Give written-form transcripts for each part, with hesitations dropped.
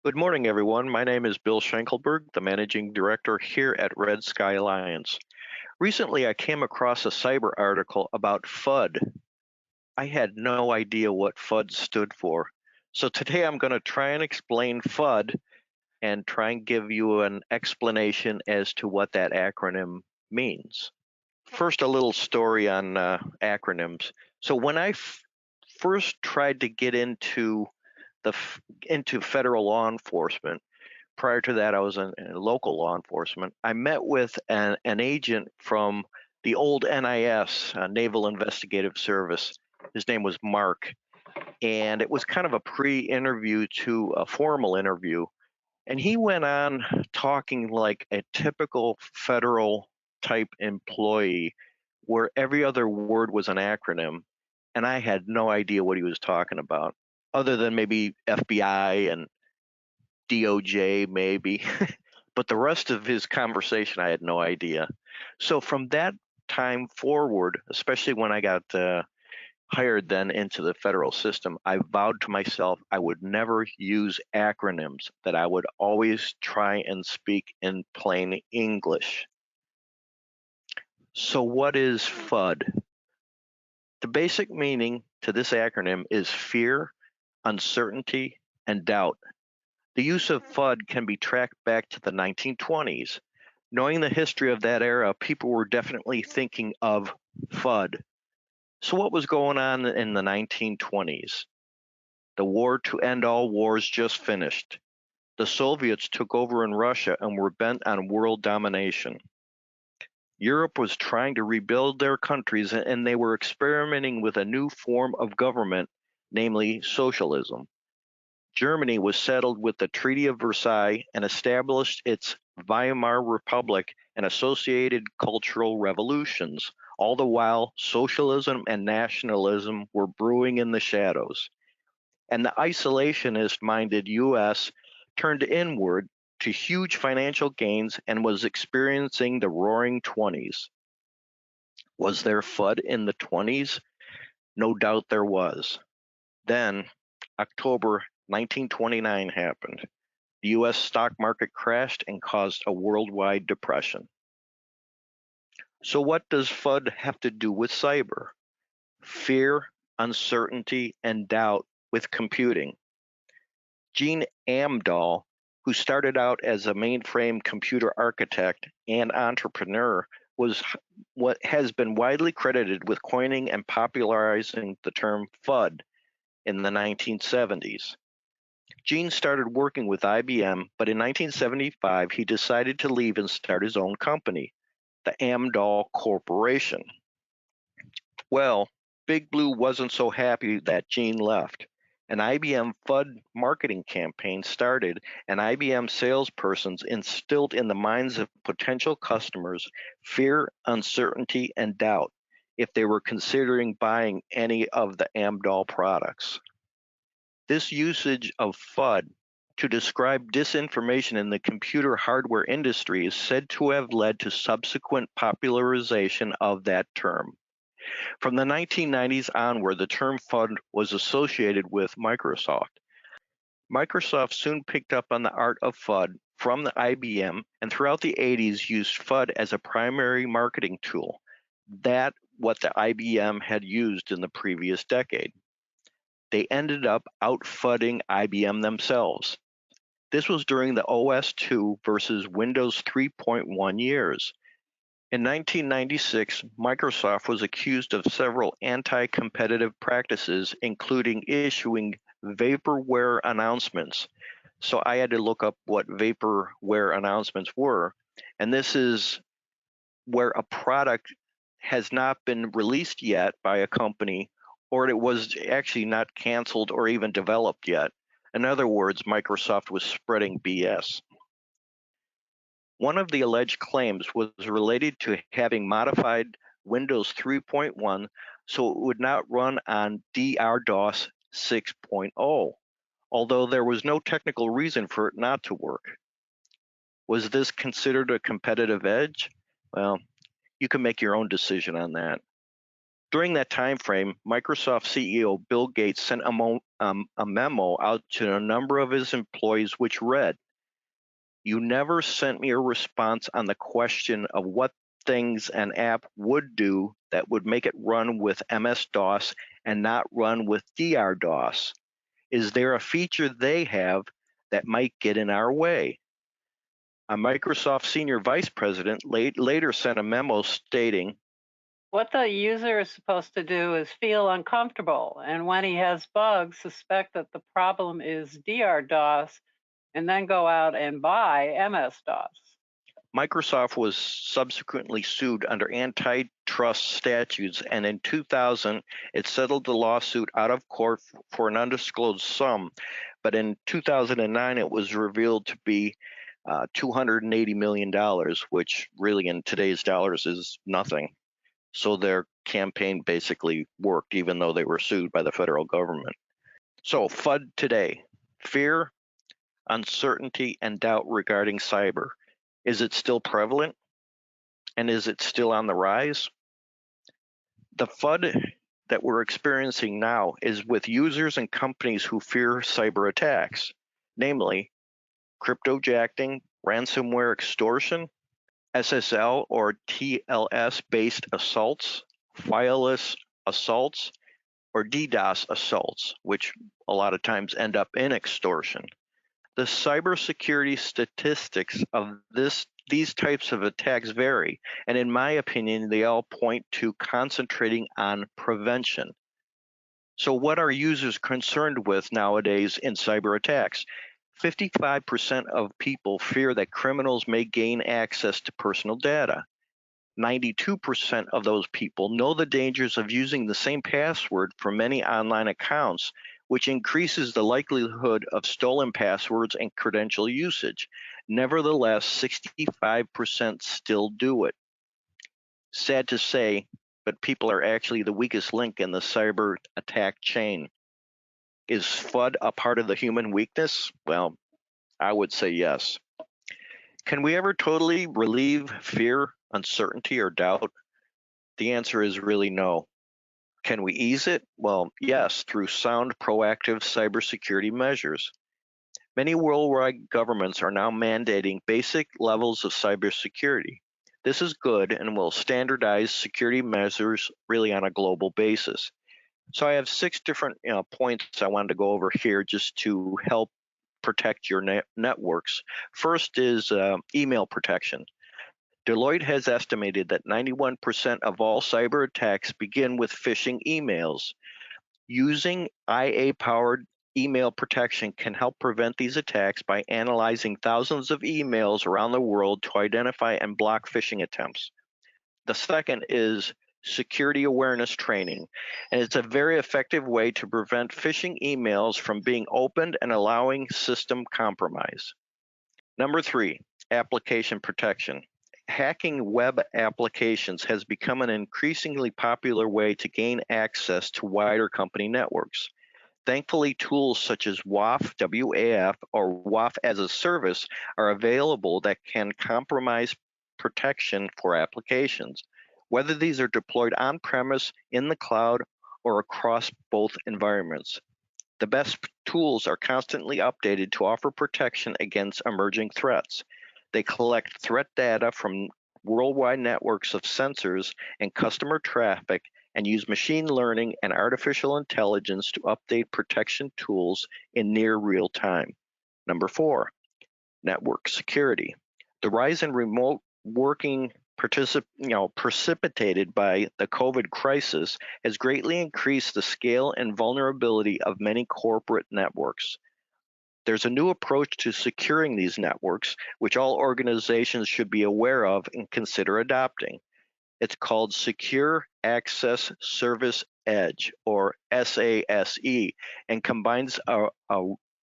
Good morning, everyone. My name is Bill Schenkelberg, the Managing Director here at Red Sky Alliance. Recently, I came across a cyber article about FUD. I had no idea what FUD stood for. So today I'm going to try and explain FUD and try and give you an explanation as to what that acronym means. First, a little story on acronyms. So when I first tried to get into federal law enforcement, prior to that, I was in local law enforcement. I met with an agent from the old NIS, Naval Investigative Service. His name was Mark, and it was kind of a pre-interview to a formal interview. And he went on talking like a typical federal type employee, where every other word was an acronym, and I had no idea what he was talking about, other than maybe FBI and DOJ maybe, but the rest of his conversation, I had no idea. So from that time forward, especially when I got hired then into the federal system, I vowed to myself I would never use acronyms, that I would always try and speak in plain English. So what is FUD? The basic meaning to this acronym is fear, uncertainty, and doubt. The use of FUD can be tracked back to the 1920s. Knowing the history of that era, people were definitely thinking of FUD. So, what was going on in the 1920s? The war to end all wars just finished. The Soviets took over in Russia and were bent on world domination. Europe was trying to rebuild their countries and they were experimenting with a new form of government, namely socialism. Germany was settled with the Treaty of Versailles and established its Weimar Republic and associated cultural revolutions. All the while, socialism and nationalism were brewing in the shadows. And the isolationist minded US turned inward to huge financial gains and was experiencing the roaring 20s. Was there FUD in the 20s? No doubt there was. Then, October 1929 happened. The US stock market crashed and caused a worldwide depression. So, what does FUD have to do with cyber? Fear, uncertainty, and doubt with computing. Gene Amdahl, who started out as a mainframe computer architect and entrepreneur, was what has been widely credited with coining and popularizing the term FUD in the 1970s. Gene started working with IBM, but in 1975 he decided to leave and start his own company, the Amdahl Corporation. Well, Big Blue wasn't so happy that Gene left. An IBM FUD marketing campaign started, and IBM salespersons instilled in the minds of potential customers fear, uncertainty, and doubt if they were considering buying any of the Amdahl products. This usage of FUD to describe disinformation in the computer hardware industry is said to have led to subsequent popularization of that term. From the 1990s onward, the term FUD was associated with Microsoft. Microsoft soon picked up on the art of FUD from the IBM and throughout the 80s used FUD as a primary marketing tool. That what the IBM had used in the previous decade. They ended up out-FUDding IBM themselves. This was during the OS/2 versus Windows 3.1 years. In 1996, Microsoft was accused of several anti-competitive practices, including issuing vaporware announcements. So I had to look up what vaporware announcements were, and this is where a product has not been released yet by a company, or it was actually not canceled or even developed yet. In other words, Microsoft was spreading BS. One of the alleged claims was related to having modified Windows 3.1 so it would not run on DRDOS 6.0, although there was no technical reason for it not to work. Was this considered a competitive edge? Well, you can make your own decision on that. During that time frame, Microsoft CEO Bill Gates sent a memo out to a number of his employees which read, "You never sent me a response on the question of what things an app would do that would make it run with MS-DOS and not run with DR-DOS. Is there a feature they have that might get in our way?" A Microsoft senior vice president later sent a memo stating, What the user is supposed to do is feel uncomfortable, and when he has bugs, suspect that the problem is DR-DOS, and then go out and buy MS-DOS. Microsoft was subsequently sued under antitrust statutes, and in 2000, it settled the lawsuit out of court for an undisclosed sum. But in 2009, it was revealed to be $280 million, which really in today's dollars is nothing. So their campaign basically worked, even though they were sued by the federal government. So, FUD today: fear, uncertainty, and doubt regarding cyber. Is it still prevalent? And is it still on the rise? The FUD that we're experiencing now is with users and companies who fear cyber attacks, namely cryptojacking, ransomware extortion, SSL or TLS based assaults, fileless assaults, or DDoS assaults, which a lot of times end up in extortion. The cybersecurity statistics of these types of attacks vary, and in my opinion, they all point to concentrating on prevention. So, what are users concerned with nowadays in cyber attacks? 55% of people fear that criminals may gain access to personal data. 92% of those people know the dangers of using the same password for many online accounts, which increases the likelihood of stolen passwords and credential usage. Nevertheless, 65% still do it. Sad to say, but people are actually the weakest link in the cyber attack chain. Is FUD a part of the human weakness? Well, I would say yes. Can we ever totally relieve fear, uncertainty, or doubt? The answer is really no. Can we ease it? Well, yes, through sound, proactive cybersecurity measures. Many worldwide governments are now mandating basic levels of cybersecurity. This is good and will standardize security measures really on a global basis. So I have 6 different points I wanted to go over here just to help protect your networks. First is email protection. Deloitte has estimated that 91% of all cyber attacks begin with phishing emails. Using IA-powered email protection can help prevent these attacks by analyzing thousands of emails around the world to identify and block phishing attempts. The second is security awareness training, and it's a very effective way to prevent phishing emails from being opened and allowing system compromise. Number 3, application protection. Hacking web applications has become an increasingly popular way to gain access to wider company networks. Thankfully, tools such as WAF, or WAF as a service, are available that can compromise protection for applications, whether these are deployed on-premise, in the cloud, or across both environments. The best tools are constantly updated to offer protection against emerging threats. They collect threat data from worldwide networks of sensors and customer traffic and use machine learning and artificial intelligence to update protection tools in near real time. Number 4, network security. The rise in remote working precipitated by the COVID crisis has greatly increased the scale and vulnerability of many corporate networks. There's a new approach to securing these networks, which all organizations should be aware of and consider adopting. It's called Secure Access Service Edge, or SASE, and combines a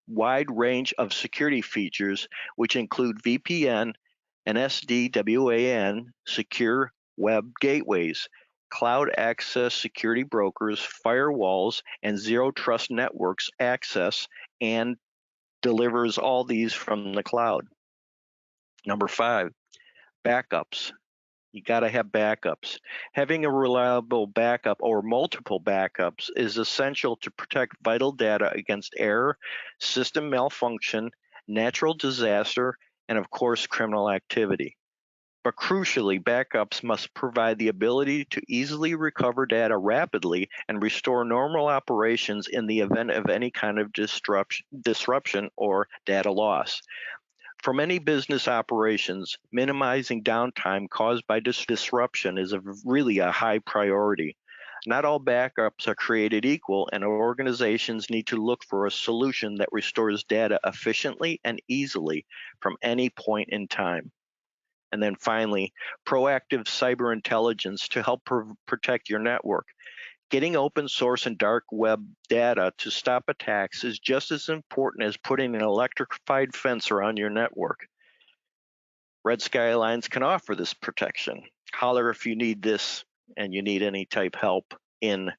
wide range of security features, which include VPN and SD-WAN, secure web gateways, cloud access security brokers, firewalls, and zero trust networks access, and delivers all these from the cloud. Number 5, backups. You got to have backups. Having a reliable backup or multiple backups is essential to protect vital data against error, system malfunction, natural disaster, and of course, criminal activity. But crucially, backups must provide the ability to easily recover data rapidly and restore normal operations in the event of any kind of disruption or data loss. For many business operations, minimizing downtime caused by disruption is really a high priority. Not all backups are created equal, and organizations need to look for a solution that restores data efficiently and easily from any point in time. And then finally, proactive cyber intelligence to help protect your network. Getting open source and dark web data to stop attacks is just as important as putting an electrified fence around your network. Red Sky Alliance can offer this protection. Holler if you need this and you need any type help in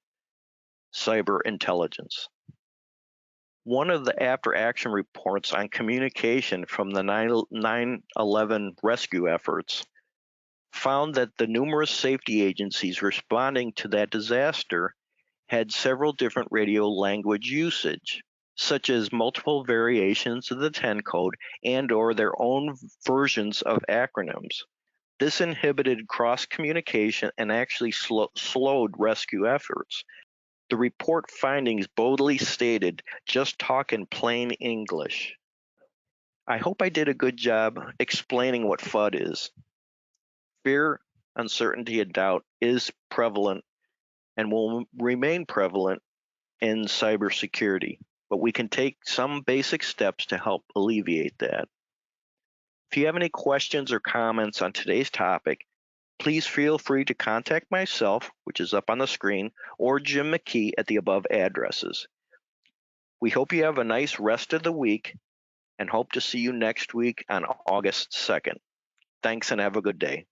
cyber intelligence. One of the after action reports on communication from the 9/11 rescue efforts found that the numerous safety agencies responding to that disaster had several different radio language usage, such as multiple variations of the 10 code and or their own versions of acronyms. This inhibited cross communication and actually slowed rescue efforts. The report findings boldly stated, just talk in plain English. I hope I did a good job explaining what FUD is. Fear, uncertainty, and doubt is prevalent and will remain prevalent in cybersecurity, but we can take some basic steps to help alleviate that. If you have any questions or comments on today's topic, please feel free to contact myself, which is up on the screen, or Jim McKee at the above addresses. We hope you have a nice rest of the week and hope to see you next week on August 2nd. Thanks and have a good day.